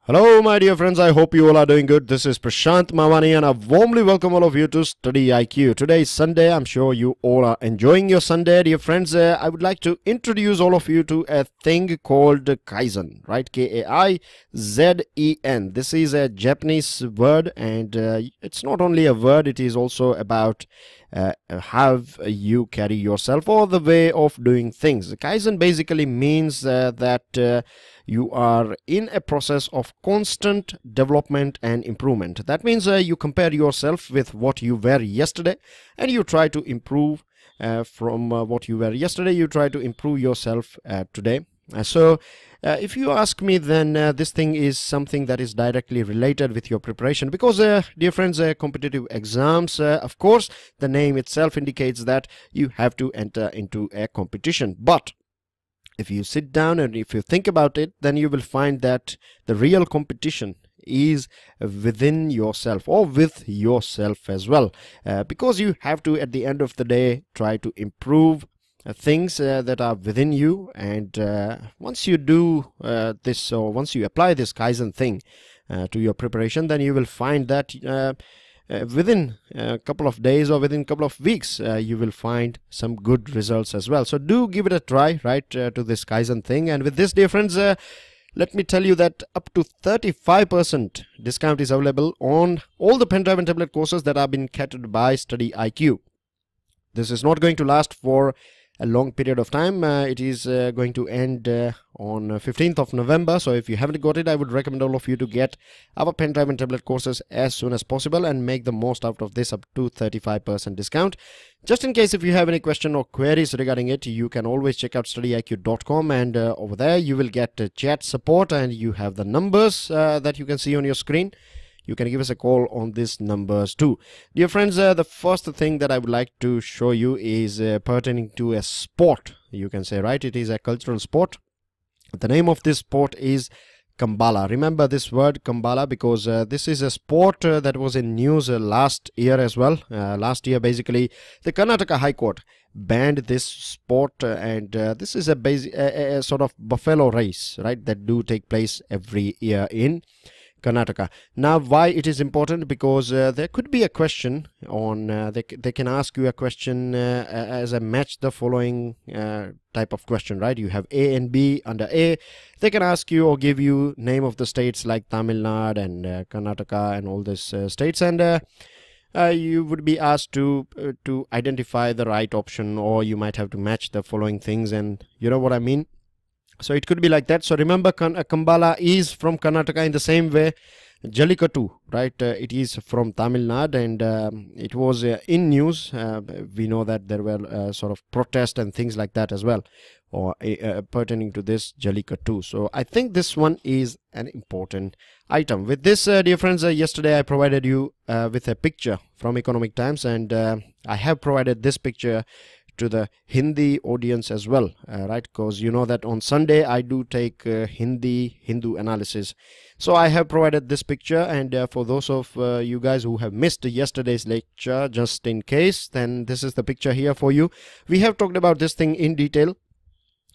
Hello my dear friends, I hope you all are doing good. This is Prashant Mawani and I warmly welcome all of you to StudyIQ. Today is Sunday. I'm sure you all are enjoying your Sunday. Dear friends, I would like to introduce all of you to a thing called Kaizen, right? K-A-I-Z-E-N. This is a Japanese word and it's not only a word, it is also about how you carry yourself or the way of doing things. Kaizen basically means that you are in a process of constant development and improvement. That means you compare yourself with what you were yesterday and you try to improve from what you were yesterday. You try to improve yourself today. So if you ask me, then this thing is something that is directly related with your preparation because dear friends, competitive exams, of course the name itself indicates that you have to enter into a competition, but if you sit down and if you think about it, then you will find that the real competition is within yourself or with yourself as well, because you have to at the end of the day try to improve things that are within you. And once you do this, or once you apply this Kaizen thing to your preparation, then you will find that within a couple of days or within a couple of weeks you will find some good results as well. So do give it a try, right, to this Kaizen thing. And with this, dear friends, let me tell you that up to 35% discount is available on all the pen drive and tablet courses that have been catered by StudyIQ. This is not going to last for a long period of time. It is going to end on 15th of November. So if you haven't got it, I would recommend all of you to get our pen drive and tablet courses as soon as possible and make the most out of this up to 35% discount. Just in case if you have any question or queries regarding it, you can always check out studyiq.com, and over there you will get chat support and you have the numbers that you can see on your screen. You can give us a call on these numbers too. Dear friends, the first thing that I would like to show you is pertaining to a sport, you can say, right? It is a cultural sport. The name of this sport is Kambala. Remember this word Kambala because this is a sport that was in news last year as well. Last year, basically, the Karnataka High Court banned this sport, and this is a sort of buffalo race, right, that do take place every year in Karnataka. Now, why it is important? Because there could be a question on, they can ask you a question as a match the following type of question, right? You have A and B. Under A, they can ask you or give you name of the states like Tamil Nadu and Karnataka and all these states, and you would be asked to identify the right option, or you might have to match the following things, and you know what I mean. So it could be like that. So remember, Kambala is from Karnataka in the same way Jallikattu, right? It is from Tamil Nadu, and it was in news. We know that there were sort of protests and things like that as well, or pertaining to this Jallikattu. So I think this one is an important item. With this, dear friends, yesterday I provided you with a picture from Economic Times, and I have provided this picture to the Hindi audience as well, right? Because you know that on Sunday I do take Hindu analysis. So I have provided this picture, and for those of you guys who have missed yesterday's lecture, just in case, then this is the picture here for you. We have talked about this thing in detail,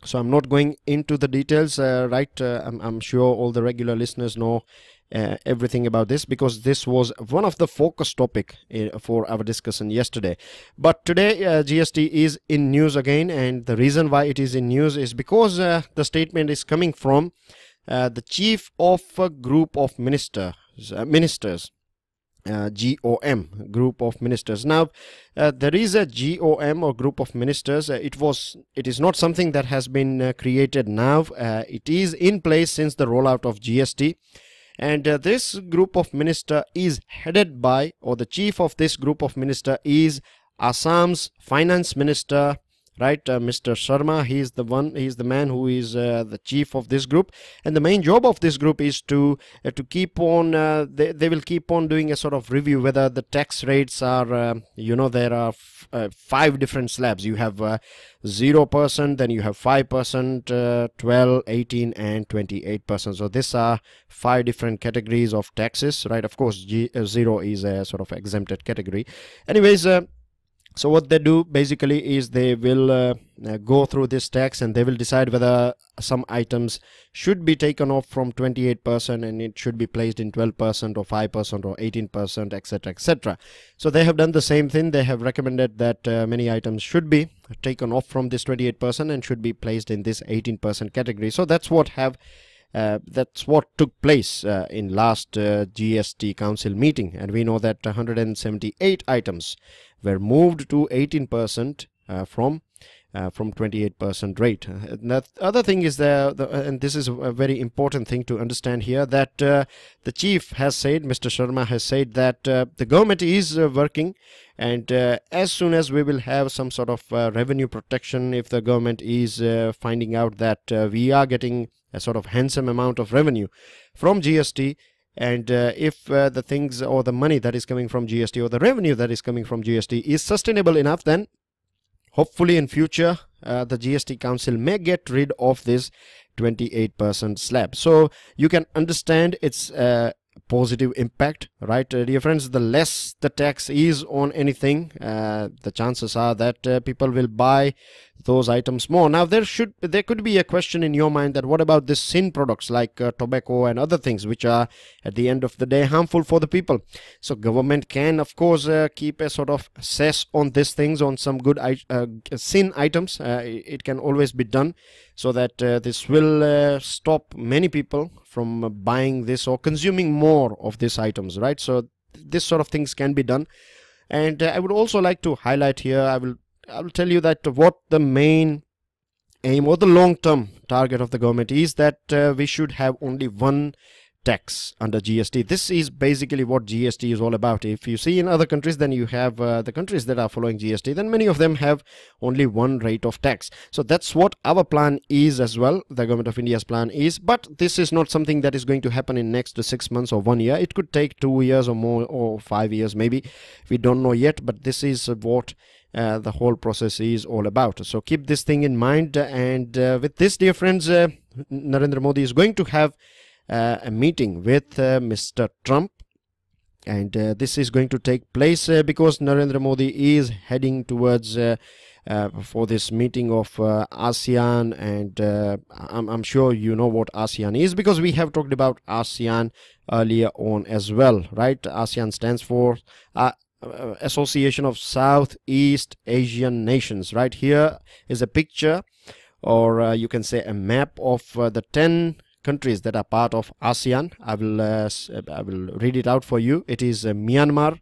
so I'm not going into the details, right? I'm sure all the regular listeners know everything about this because this was one of the focus topic for our discussion yesterday. But today GST is in news again, and the reason why it is in news is because the statement is coming from the chief of a group of ministers, GOM, group of ministers. Now there is a GOM or group of ministers. It is not something that has been created now. It is in place since the rollout of GST. And this group of minister is headed by, or the chief of this group of minister is Assam's finance minister, right? Mr. Sharma. He is the man who is the chief of this group, and the main job of this group is to keep on they will keep on doing a sort of review whether the tax rates are you know, there are 5 different slabs. You have 0%, then you have 5%, 12, 18 and 28%. So these are 5 different categories of taxes, right? Of course 0 is a sort of exempted category. Anyways, So what they do basically is they will go through this tax, and they will decide whether some items should be taken off from 28% and it should be placed in 12% or 5% or 18%, etc., etc. So they have done the same thing. They have recommended that many items should be taken off from this 28% and should be placed in this 18% category. So that's what took place in last GST Council meeting, and we know that 178 items were moved to 18% from 28% rate. The other thing is and this is a very important thing to understand here, that the chief has said, Mr. Sharma has said, that the government is working, and as soon as we will have some sort of revenue protection, if the government is finding out that we are getting a sort of handsome amount of revenue from GST, and if the things or the money that is coming from GST or the revenue that is coming from GST is sustainable enough, then hopefully in future the GST Council may get rid of this 28% slab. So you can understand its positive impact, right? Dear friends, the less the tax is on anything, the chances are that people will buy those items more. Now there could be a question in your mind that what about this sin products like tobacco and other things which are at the end of the day harmful for the people. So government can of course keep a sort of cess on these things, on some good sin items. It can always be done, so that this will stop many people from buying this or consuming more of these items, right? So this sort of things can be done. And I would also like to highlight here, I will tell you that what the main aim or the long-term target of the government is, that we should have only one tax under GST. This is basically what GST is all about. If you see in other countries, then you have the countries that are following GST, then many of them have only one rate of tax. So that's what our plan is as well, the government of India's plan is. But this is not something that is going to happen in next 6 months or 1 year. It could take 2 years or more, or 5 years maybe. We don't know yet, but this is what the whole process is all about. So keep this thing in mind. And with this, dear friends, Narendra Modi is going to have a meeting with Mr. Trump, and this is going to take place because Narendra Modi is heading towards for this meeting of ASEAN, and I'm sure you know what ASEAN is, because we have talked about ASEAN earlier on as well, right? ASEAN stands for Association of Southeast Asian Nations. Right here is a picture, or you can say a map of the 10 countries that are part of ASEAN. I will read it out for you. It is Myanmar,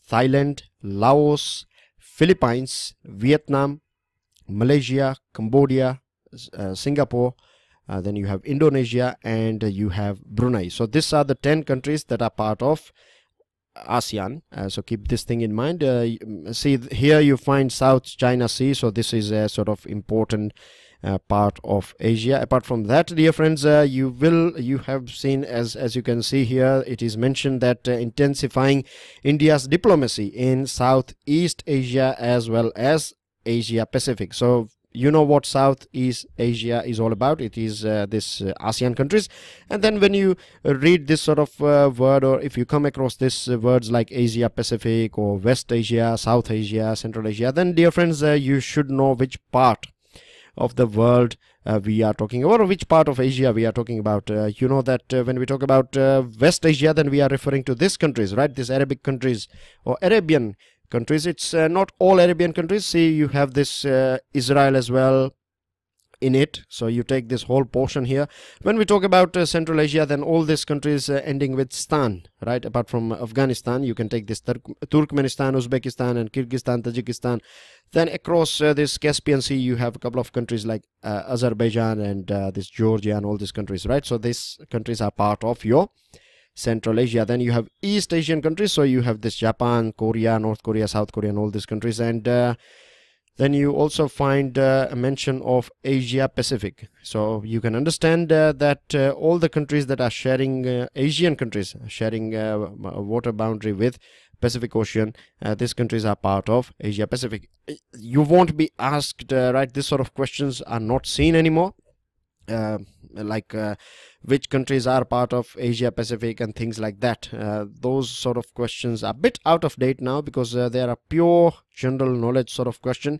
Thailand, Laos, Philippines, Vietnam, Malaysia, Cambodia, Singapore, then you have Indonesia, and you have Brunei. So these are the 10 countries that are part of ASEAN. So keep this thing in mind. See, here you find South China Sea, so this is a sort of important part of Asia. Apart from that, dear friends, you have seen, as you can see here, it is mentioned that intensifying India's diplomacy in Southeast Asia as well as Asia Pacific. So you know what Southeast Asia is all about. It is this ASEAN countries. And then when you read this sort of word, or if you come across this words like Asia Pacific or West Asia, South Asia, Central Asia, then dear friends, you should know which part of the world we are talking about, or which part of Asia we are talking about. You know that when we talk about West Asia, then we are referring to these countries, right? These Arabic countries or Arabian countries. It's not all Arabian countries. See, you have this Israel as well in it, so you take this whole portion here. When we talk about Central Asia, then all these countries ending with stan, right? Apart from Afghanistan, you can take this Turkmenistan, Uzbekistan, and Kyrgyzstan, Tajikistan. Then across this Caspian Sea, you have a couple of countries like Azerbaijan and this Georgia and all these countries, right? So these countries are part of your Central Asia. Then you have East Asian countries, so you have this Japan, Korea, North Korea, South Korea, and all these countries. And then you also find a mention of Asia Pacific. So you can understand that all the countries that are sharing, Asian countries sharing a water boundary with Pacific Ocean, these countries are part of Asia Pacific. You won't be asked, right? This sort of questions are not seen anymore. Like which countries are part of Asia Pacific and things like that. Those sort of questions are a bit out of date now, because they are a pure general knowledge sort of question.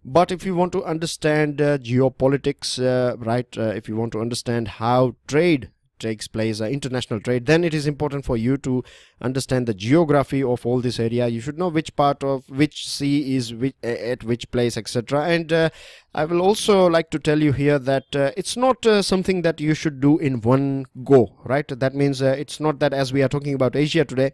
But if you want to understand geopolitics, if you want to understand how trade takes place, international trade, then it is important for you to understand the geography of all this area. You should know which part of which sea is at which place, etc. And I will also like to tell you here that it's not something that you should do in one go, right? That means it's not that, as we are talking about Asia today,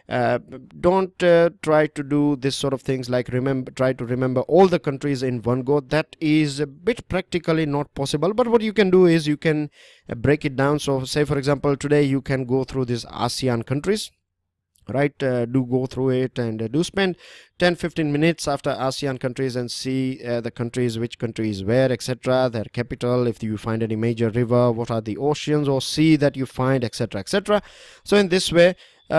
don't try to do this sort of things like try to remember all the countries in one go. That is a bit practically not possible. But what you can do is you can break it down. So say, for example, today you can go through these ASEAN countries, right? Do go through it, and do spend 10-15 minutes after ASEAN countries and see the countries, which country is where, etc., their capital, if you find any major river, what are the oceans or sea that you find, etc., etc. So in this way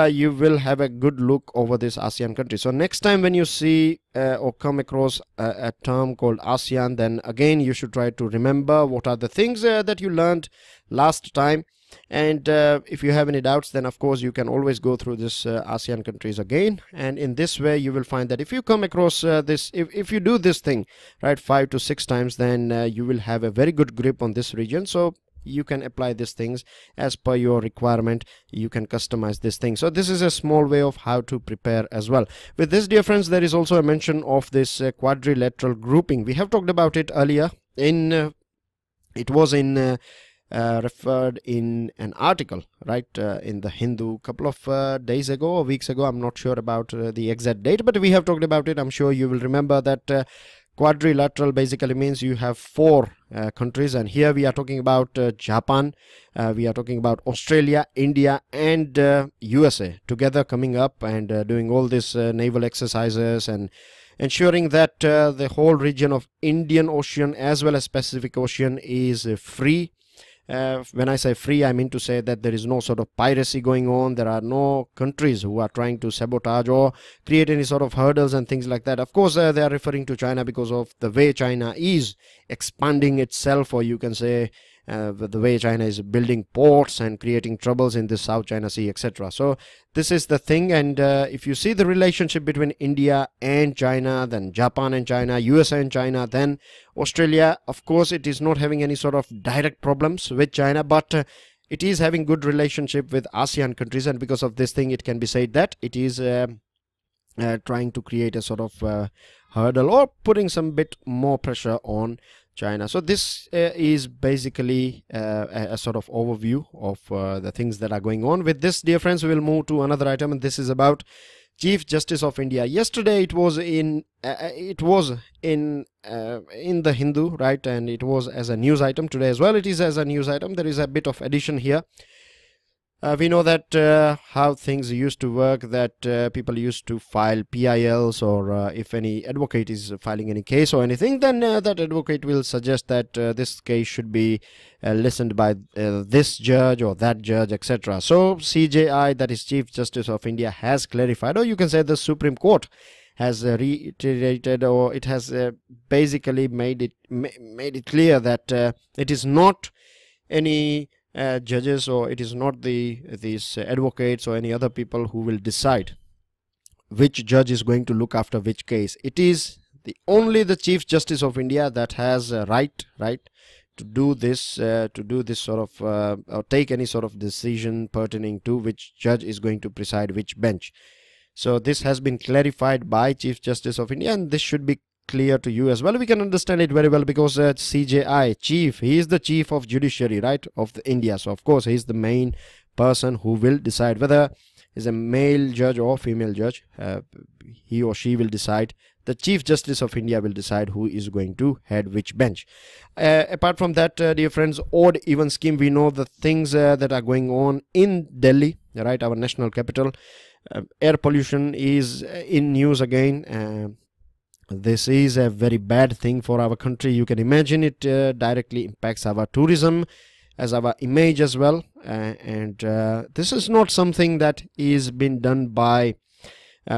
you will have a good look over this ASEAN country. So next time when you see or come across a term called ASEAN, then again you should try to remember what are the things that you learned last time. And if you have any doubts, then of course you can always go through this ASEAN countries again. And in this way you will find that if you come across this, if you do this thing right 5 to 6 times, then you will have a very good grip on this region. So you can apply these things as per your requirement. You can customize this thing. So this is a small way of how to prepare as well. With this, dear friends, there is also a mention of this quadrilateral grouping. We have talked about it earlier in it was in referred in an article, right, in the Hindu couple of days ago or weeks ago. I'm not sure about the exact date, but we have talked about it. I'm sure you will remember that quadrilateral basically means you have 4 countries, and here we are talking about Japan, we are talking about Australia, India, and USA together coming up and doing all these naval exercises and ensuring that the whole region of Indian Ocean as well as Pacific Ocean is free. When I say free, I mean to say that there is no sort of piracy going on. There are no countries who are trying to sabotage or create any sort of hurdles and things like that. Of course, they are referring to China because of the way China is expanding itself, or you can say the way China is building ports and creating troubles in the South China Sea, etc. So this is the thing. And if you see the relationship between India and China, then Japan and China, USA and China, then Australia, of course it is not having any sort of direct problems with China, but it is having good relationship with ASEAN countries, and because of this thing it can be said that it is trying to create a sort of hurdle or putting some bit more pressure on China. So this is basically a sort of overview of the things that are going on. With this, dear friends, we will move to another item, and this is about Chief Justice of India. Yesterday it was in the Hindu, right, and it was as a news item. Today as well it is as a news item. There is a bit of addition here. We know that how things used to work, that people used to file PILs, or if any advocate is filing any case or anything, then that advocate will suggest that this case should be listened by this judge or that judge, etc. So CJI, that is Chief Justice of India, has clarified, or you can say the Supreme Court has reiterated, or it has basically made it clear that it is not any judges, or it is not these advocates or any other people who will decide which judge is going to look after which case. It is only the Chief Justice of India that has a right to do this sort of or take any sort of decision pertaining to which judge is going to preside which bench. So this has been clarified by Chief Justice of India, and this should be clear to you as well. We can understand it very well because CJI, chief, he is the chief of judiciary, right, of India. So of course he is the main person who will decide whether is a male judge or female judge. He or she will decide. The Chief Justice of India will decide who is going to head which bench. Apart from that, dear friends, odd even scheme, we know the things that are going on in Delhi, right, our national capital. Air pollution is in news again. This is a very bad thing for our country. You can imagine it directly impacts our tourism as our image as well. And this is not something that is being done by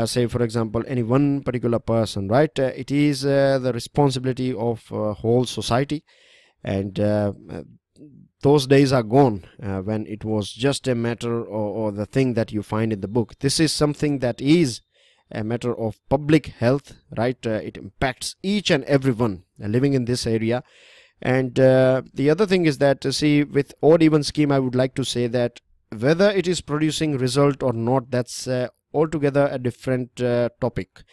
say for example any one particular person, right? It is the responsibility of whole society, and those days are gone when it was just a matter or the thing that you find in the book. This is something that is a matter of public health, right? It impacts each and everyone living in this area. And the other thing is that, see, with odd even scheme, I would like to say that whether it is producing result or not, that's altogether a different topic.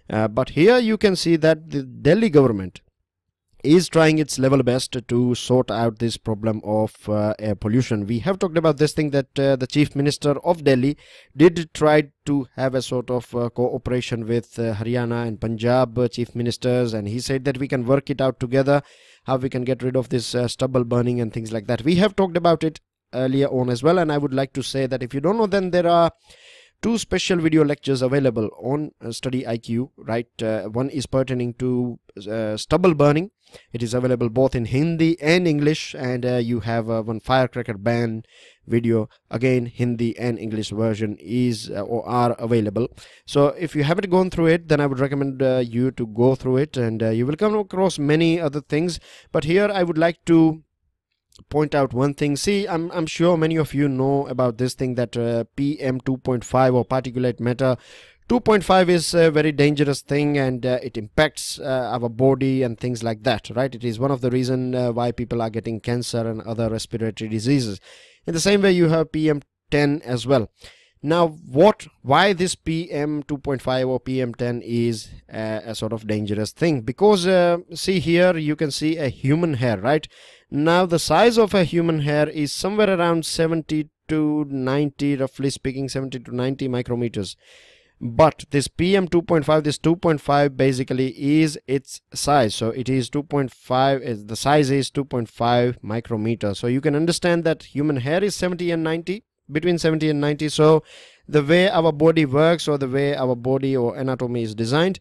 But here you can see that the Delhi government is trying its level best to sort out this problem of air pollution. We have talked about this thing that the Chief Minister of Delhi did try to have a sort of cooperation with Haryana and Punjab Chief Ministers, and he said that we can work it out together, how we can get rid of this stubble burning and things like that. We have talked about it earlier on as well, and I would like to say that if you don't know, then there are 2 special video lectures available on StudyIQ, right? One is pertaining to stubble burning. It is available both in Hindi and English, and you have one firecracker ban video, again Hindi and English version is or are available. So if you haven't gone through it, then I would recommend you to go through it, and you will come across many other things. But here I would like to point out one thing. See, I'm sure many of you know about this thing that PM 2.5 or particulate matter 2.5 is a very dangerous thing, and it impacts our body and things like that, right? It is one of the reasons why people are getting cancer and other respiratory diseases. In the same way, you have PM 10 as well. Now, why this PM 2.5 or PM 10 is a sort of dangerous thing? Because see here, you can see a human hair, right? Now, the size of a human hair is somewhere around 70 to 90, roughly speaking, 70 to 90 micrometers. But this PM 2.5, this 2.5 basically is its size. So it is 2.5, the size is 2.5 micrometer. So you can understand that human hair is 70 and 90, between 70 and 90. So the way our body works, or the way our body or anatomy is designed,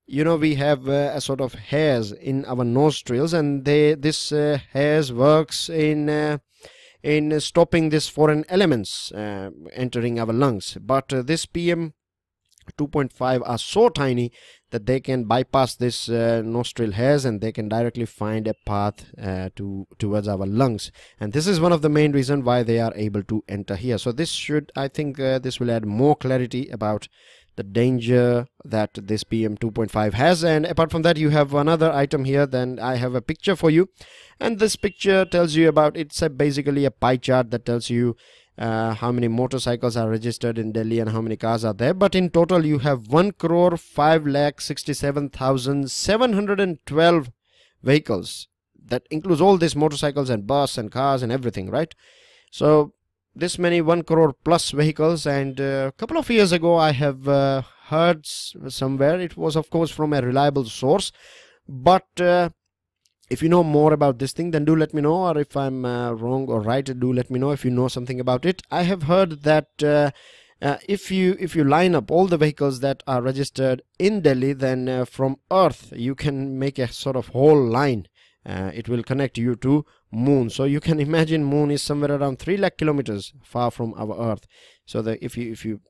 you know, we have a sort of hairs in our nostrils, and this hairs works in stopping this foreign elements entering our lungs. But this PM 2.5 are so tiny that they can bypass this nostril hairs, and they can directly find a path towards our lungs. And this is one of the main reasons why they are able to enter here. So this should, I think, this will add more clarity about the danger that this PM 2.5 has. And apart from that, you have another item here. Then I have a picture for you, and this picture tells you about, it's basically a pie chart that tells you how many motorcycles are registered in Delhi and how many cars are there. But in total, you have 1,567,712 vehicles. That includes all these motorcycles and bus and cars and everything, right? So this many 1 crore plus vehicles. And a couple of years ago, I have heard somewhere, it was of course from a reliable source, but if you know more about this thing, then do let me know, or if I'm wrong or right, do let me know if you know something about it. I have heard that if you line up all the vehicles that are registered in Delhi, then from Earth you can make a sort of whole line. It will connect you to Moon. So you can imagine Moon is somewhere around 3 lakh kilometers far from our Earth. So that if you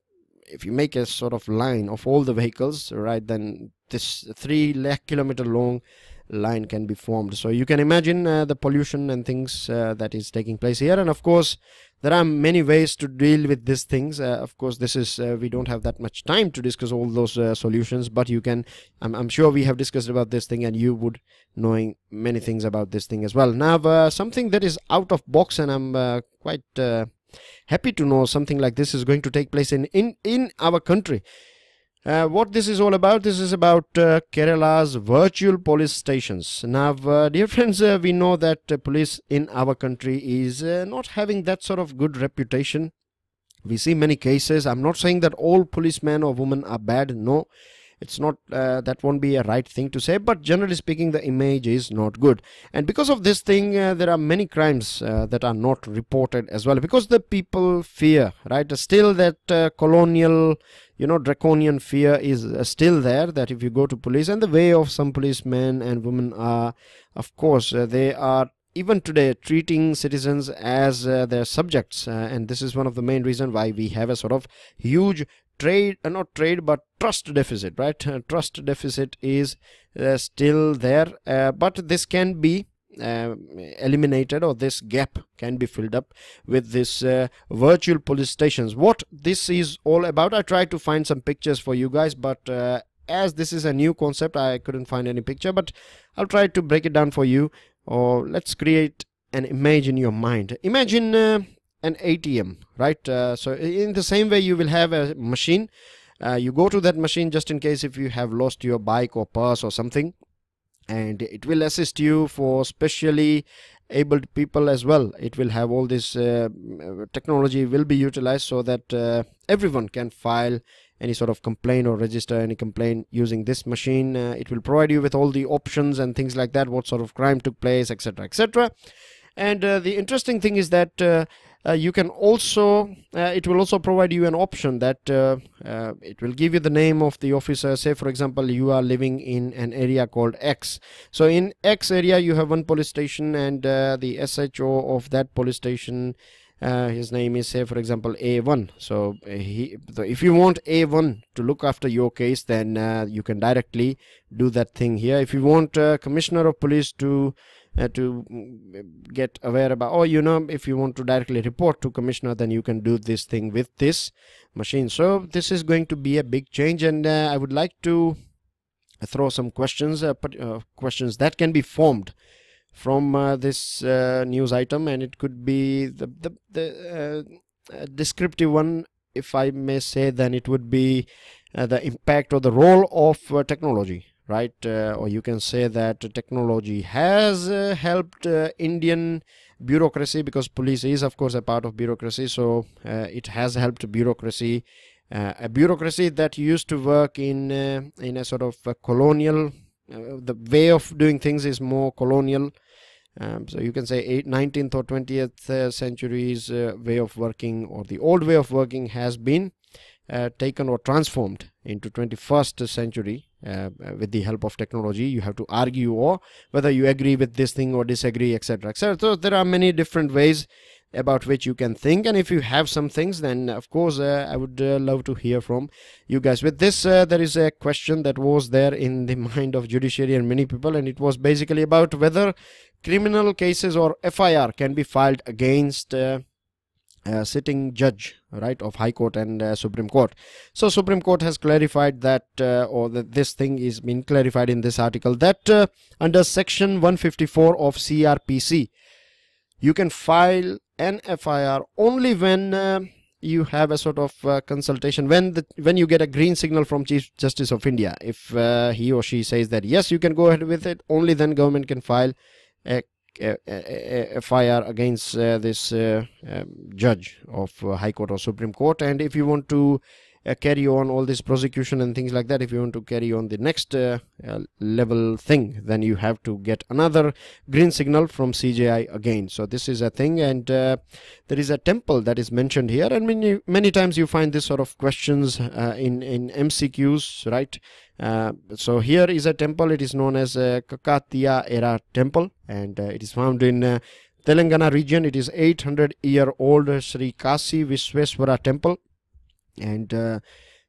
make a sort of line of all the vehicles, right, then this 3 lakh kilometer long line can be formed. So you can imagine the pollution and things that is taking place here. And of course, there are many ways to deal with these things. Of course, this is we don't have that much time to discuss all those solutions, but you can, I'm sure we have discussed about this thing, and you would knowing many things about this thing as well. Now something that is out of box, and I'm quite happy to know something like this is going to take place in our country. What this is all about, this is about Kerala's virtual police stations. Now, dear friends, we know that police in our country is not having that sort of good reputation. We see many cases. I'm not saying that all policemen or women are bad. No, it's not. That won't be a right thing to say. But generally speaking, the image is not good. And because of this thing, there are many crimes that are not reported as well. Because the people fear, right? Still that colonial, draconian fear is still there, that if you go to police, and the way of some policemen and women are, of course, they are even today treating citizens as their subjects. And this is one of the main reasons why we have a sort of huge not trade, but trust deficit, right? Trust deficit is still there, but this can be eliminated, or this gap can be filled up with this virtual police stations. What this is all about, I tried to find some pictures for you guys, but as this is a new concept, I couldn't find any picture, but I'll try to break it down for you. Or let's create an image in your mind. Imagine an ATM, right? So in the same way, you will have a machine. You go to that machine just in case if you have lost your bike or purse or something, and it will assist you for specially abled people as well. It will have all this technology will be utilized so that everyone can file any sort of complaint or register any complaint using this machine. It will provide you with all the options and things like that, what sort of crime took place, etc., etc. And the interesting thing is that you can also it will also provide you an option that it will give you the name of the officer. Say for example, you are living in an area called X. So in X area you have one police station, and the SHO of that police station, his name is, say for example, A1. So if you want A1 to look after your case, then you can directly do that thing here. If you want commissioner of police to get aware about, or if you want to directly report to commissioner, then you can do this thing with this machine. So this is going to be a big change, and I would like to throw some questions questions that can be formed from this news item, and it could be the descriptive one, if I may say. Then it would be the impact or the role of technology, right? Or you can say that technology has helped Indian bureaucracy, because police is of course a part of bureaucracy. So it has helped bureaucracy, a bureaucracy that used to work in a sort of a colonial, the way of doing things is more colonial. So you can say 19th or 20th century's way of working, or the old way of working, has been taken or transformed into 21st century with the help of technology. You have to argue, or whether you agree with this thing or disagree, etc., etc. So there are many different ways about which you can think, and if you have some things, then of course I would love to hear from you guys. With this, there is a question that was there in the mind of judiciary and many people, and it was basically about whether criminal cases or FIR can be filed against sitting judge, right, of High Court and Supreme Court. So Supreme Court has clarified that, or that this thing is been clarified in this article, that under section 154 of CRPC, you can file an FIR only when you have a sort of consultation, when you get a green signal from Chief Justice of India. If he or she says that yes, you can go ahead with it, only then government can file a FIR against this judge of High Court or Supreme Court. And if you want to carry on all this prosecution and things like that, if you want to carry on the next level thing, then you have to get another green signal from CJI again. So this is a thing, and there is a temple that is mentioned here, and many times you find this sort of questions in MCQs, right? So here is a temple. It is known as Kakatiya era temple, and it is found in Telangana region. It is 800-year-old Sri Kasi Visweswara temple. And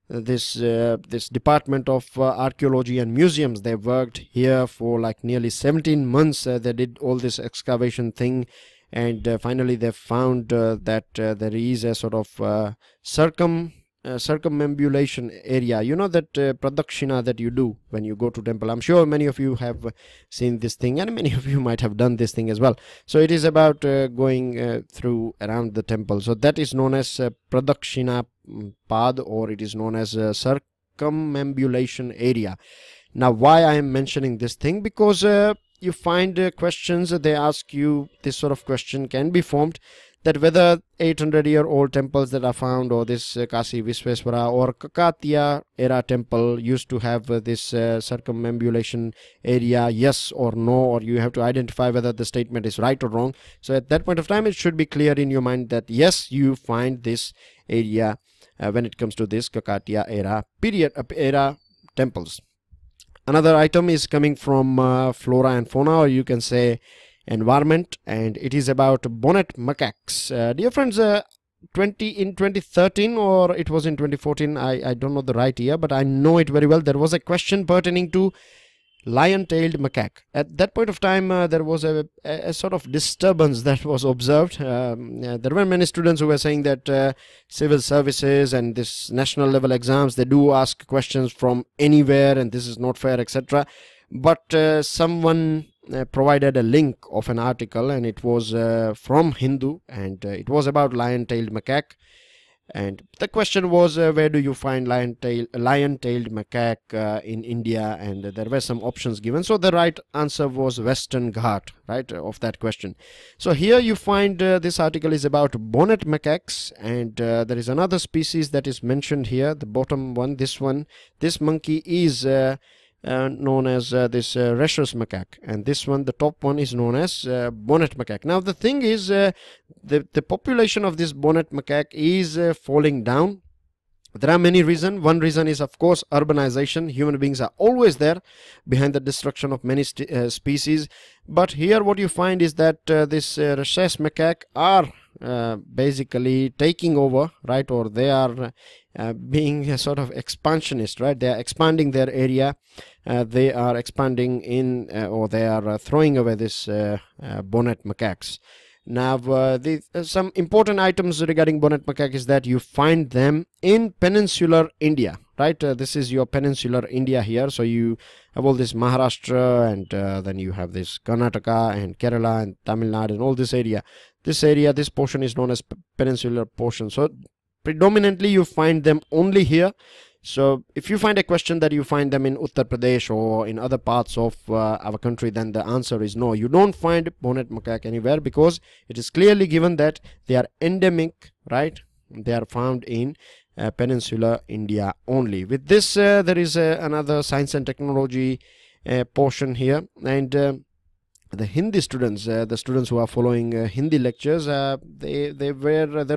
this department of archaeology and museums, they worked here for like nearly 17 months. They did all this excavation thing, and finally they found that there is a sort of circumambulation area, that pradakshina that you do when you go to temple. I'm sure many of you have seen this thing, and many of you might have done this thing as well. So it is about going through around the temple. So that is known as pradakshina pad, or it is known as circumambulation area. Now why I am mentioning this thing, because you find questions, they ask you this sort of question can be formed, that whether 800-year-old temples that are found, or this Kasi Visweswara or Kakatiya era temple used to have this circumambulation area, yes or no, or you have to identify whether the statement is right or wrong. So at that point of time, it should be clear in your mind that yes, you find this area when it comes to this Kakatiya era era temples. Another item is coming from flora and fauna, or you can say environment, and it is about bonnet macaques. Dear friends, in 2013, or it was in 2014, I don't know the right year, but I know it very well. There was a question pertaining to lion-tailed macaque. At that point of time, there was a sort of disturbance that was observed. There were many students who were saying that civil services and this national level exams, they do ask questions from anywhere and this is not fair, etc. But someone provided a link of an article, and it was from Hindu, and it was about lion-tailed macaque. And the question was, where do you find lion-tailed macaque in India? And there were some options given. So the right answer was Western Ghat, right, of that question. So here you find this article is about bonnet macaques, and there is another species that is mentioned here, the bottom one, this one. This monkey is known as this rhesus macaque, and this one, the top one, is known as bonnet macaque. Now the thing is, the population of this bonnet macaque is falling down. There are many reasons. One reason is, of course, urbanization. Human beings are always there behind the destruction of many species. But here what you find is that this rhesus macaque are basically taking over, right, or they are being a sort of expansionist, right? They are expanding their area. They are expanding in, or they are throwing away this bonnet macaques. Now, some important items regarding bonnet macaque is that you find them in peninsular India, right? This is your peninsular India here. So you have all this Maharashtra, and then you have this Karnataka and Kerala and Tamil Nadu and all this area. This portion is known as peninsular portion. So predominantly you find them only here. So if you find a question that you find them in Uttar Pradesh or in other parts of our country, then the answer is no. You don't find bonnet macaque anywhere, because it is clearly given that they are endemic, right? They are found in peninsular India only. With this, there is another science and technology portion here, and the Hindi students, the students who are following Hindi lectures, there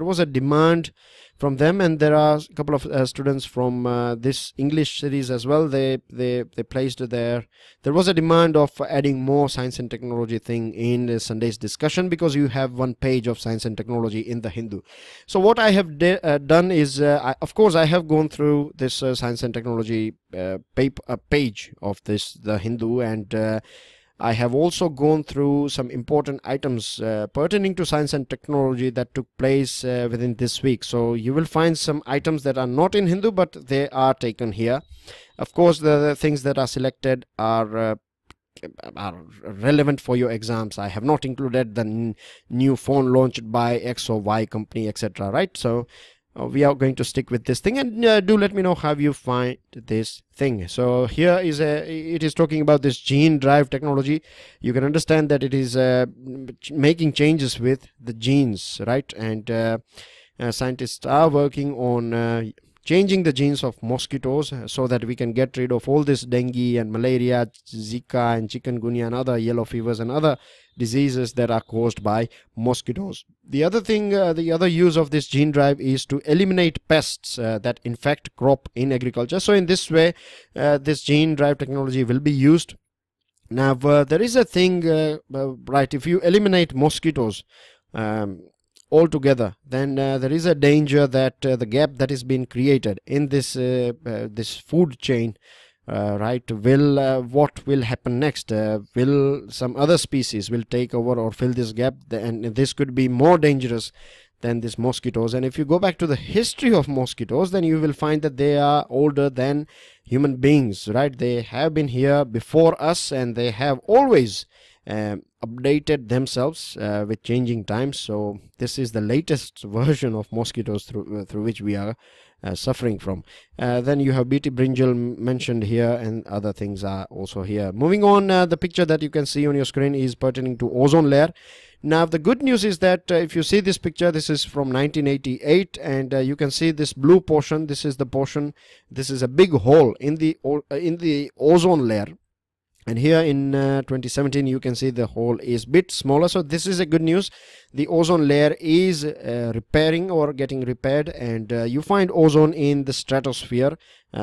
was a demand from them, and there are a couple of students from this English series as well. They placed there was a demand of adding more science and technology thing in Sunday's discussion, because you have one page of science and technology in the Hindu. So what I have done is, of course I have gone through this science and technology page of the Hindu, and I have also gone through some important items pertaining to science and technology that took place within this week. So you will find some items that are not in Hindu, but they are taken here. Of course, the things that are selected are relevant for your exams. I have not included the new phone launched by X or Y company, etc. Right? So we are going to stick with this thing, and do let me know how you find this thing. So here is it is talking about this gene drive technology. You can understand that it is making changes with the genes, right? And scientists are working on changing the genes of mosquitoes so that we can get rid of all this dengue and malaria, Zika and chikungunya and other yellow fevers and other diseases that are caused by mosquitoes. The other thing, the other use of this gene drive is to eliminate pests that infect crop in agriculture. So in this way, this gene drive technology will be used. Now, there is a thing, right, if you eliminate mosquitoes altogether, then there is a danger that the gap that is being created in this this food chain, right, will what will happen next? Will some other species will take over or fill this gap, and this could be more dangerous than these mosquitoes. And if you go back to the history of mosquitoes, then you will find that they are older than human beings, right? They have been here before us, and they have always updated themselves with changing times. So this is the latest version of mosquitoes through which we are suffering from. Then you have BT brinjal mentioned here, and other things are also here. Moving on, the picture that you can see on your screen is pertaining to ozone layer. Now the good news is that if you see this picture, this is from 1988, and you can see this blue portion. This is the portion, this is a big hole in the ozone layer. And here in 2017, you can see the hole is a bit smaller. So this is a good news. The ozone layer is repairing or getting repaired, and you find ozone in the stratosphere.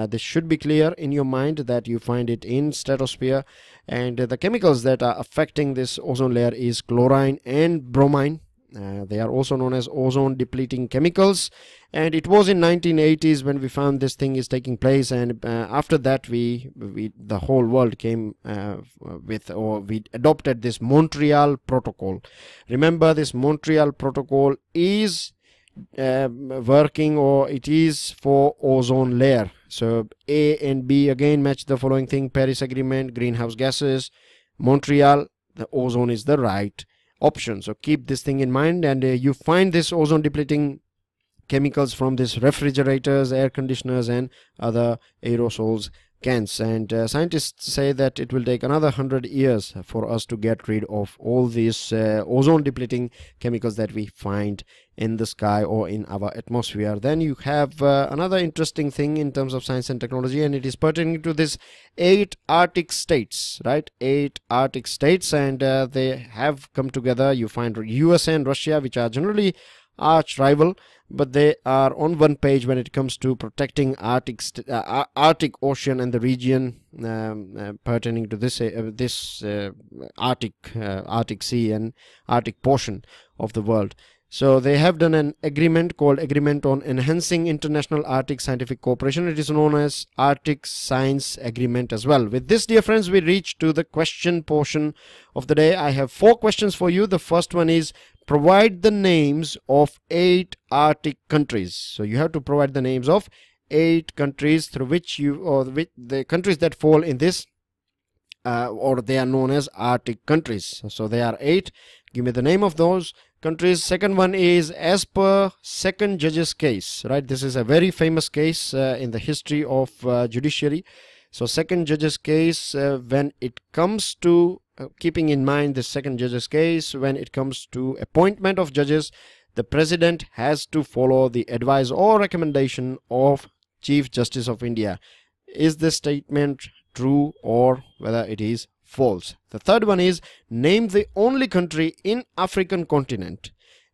This should be clear in your mind that you find it in stratosphere. And the chemicals that are affecting this ozone layer is chlorine and bromine. They are also known as ozone depleting chemicals, and it was in 1980s when we found this thing is taking place, and after that the whole world came we adopted this Montreal Protocol. Remember, this Montreal Protocol is working, or it is for ozone layer. So A and B again match the following thing: Paris Agreement, greenhouse gases, Montreal. The ozone is the right option. So keep this thing in mind, and you find this ozone depleting chemicals from this refrigerators, air conditioners, and other aerosols cans. And scientists say that it will take another 100 years for us to get rid of all these ozone depleting chemicals that we find in the sky or in our atmosphere. Then you have another interesting thing in terms of science and technology, and it is pertaining to this 8 Arctic states, right? 8 Arctic states, and they have come together. You find USA and Russia, which are generally arch rival, but they are on one page when it comes to protecting Arctic Ocean and the region pertaining to this Arctic Sea and Arctic portion of the world. So they have done an agreement called Agreement on Enhancing International Arctic Scientific Cooperation. It is known as Arctic Science Agreement as well. With this, dear friends, we reach to the question portion of the day. I have 4 questions for you. The first one is, provide the names of 8 Arctic countries. So you have to provide the names of 8 countries through which the countries that fall in this or they are known as Arctic countries. So they are 8. Give me the name of those countries. Second one is, as per second judge's case, right? This is a very famous case in the history of judiciary. So second judge's case, when it comes to keeping in mind the second judge's case, when it comes to appointment of judges, the president has to follow the advice or recommendation of Chief Justice of India. Is this statement true or whether it is false? The third one is, name the only country in African continent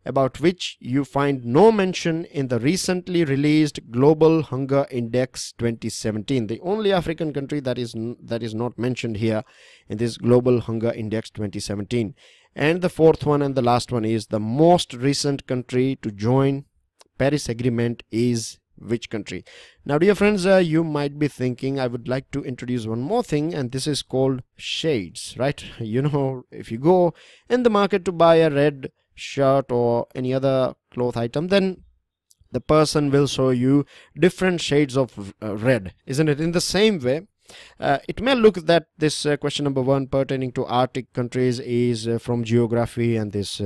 about which you find no mention in the recently released Global Hunger Index 2017. The only African country that is not mentioned here in this Global Hunger Index 2017. And the fourth one and the last one is, the most recent country to join Paris Agreement is which country? Now, dear friends, you might be thinking, I would like to introduce one more thing, and this is called shades, right? You know, if you go in the market to buy a red shirt or any other cloth item, then the person will show you different shades of red, isn't it? In the same way, it may look that this question number 1 pertaining to Arctic countries is from geography, and this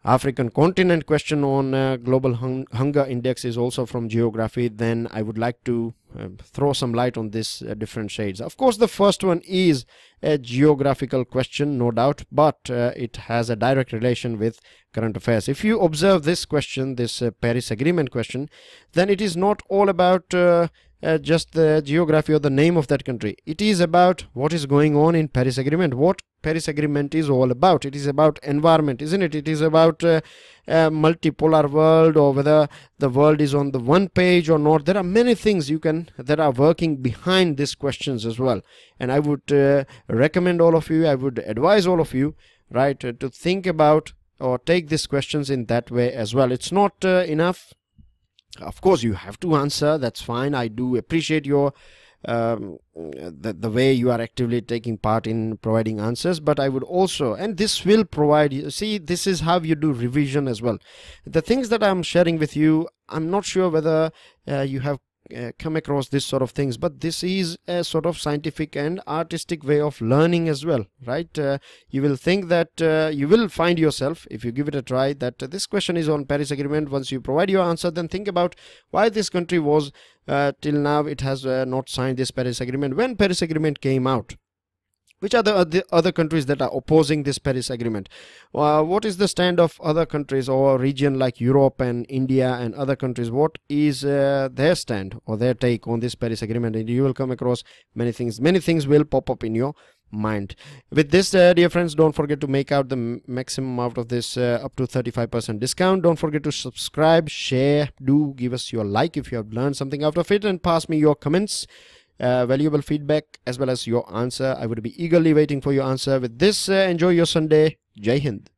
African continent question on Global Hunger Index is also from geography. Then I would like to throw some light on this different shades. Of course, the first one is a geographical question, no doubt, but it has a direct relation with current affairs. If you observe this question, this Paris Agreement question, then it is not all about just the geography or the name of that country. It is about what is going on in Paris Agreement, what Paris Agreement is all about. It is about environment, isn't it? It is about a multipolar world, or whether the world is on the one page or not. There are many things that are working behind these questions as well. And I would recommend all of you, I would advise all of you, right, to think about or take these questions in that way as well. It's not enough. Of course, you have to answer. That's fine. I do appreciate your the way you are actively taking part in providing answers, but I would also, and this will provide you, see, this is how you do revision as well. The things that I'm sharing with you, I'm not sure whether you have come across this sort of things, but this is a sort of scientific and artistic way of learning as well, right? You will think that you will find yourself, if you give it a try, that this question is on Paris Agreement. Once you provide your answer, then think about why this country was till now it has not signed this Paris Agreement. When Paris Agreement came out, which are the other countries that are opposing this Paris Agreement? What is the stand of other countries or region like Europe and India and other countries? What is their stand or their take on this Paris Agreement? And you will come across many things. Many things will pop up in your mind. With this, dear friends, don't forget to make out the maximum out of this up to 35% discount. Don't forget to subscribe, share, do give us your like if you have learned something out of it, and pass me your comments. Valuable feedback as well as your answer. I would be eagerly waiting for your answer. With this, enjoy your Sunday. Jai Hind.